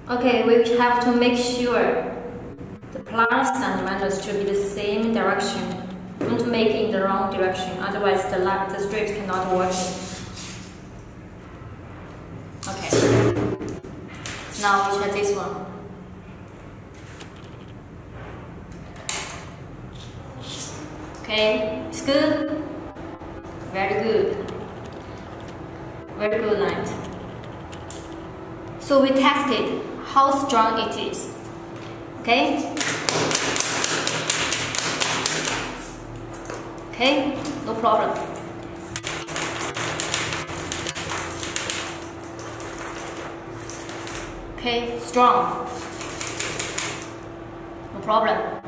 Okay, we have to make sure the plus and minus should be the same direction. Don't make it in the wrong direction, otherwise the strips cannot work. Okay. Now we try this one. Okay, it's good. Very good. Very good line. So we tested how strong it is. Okay? Okay, no problem. Okay, strong. No problem.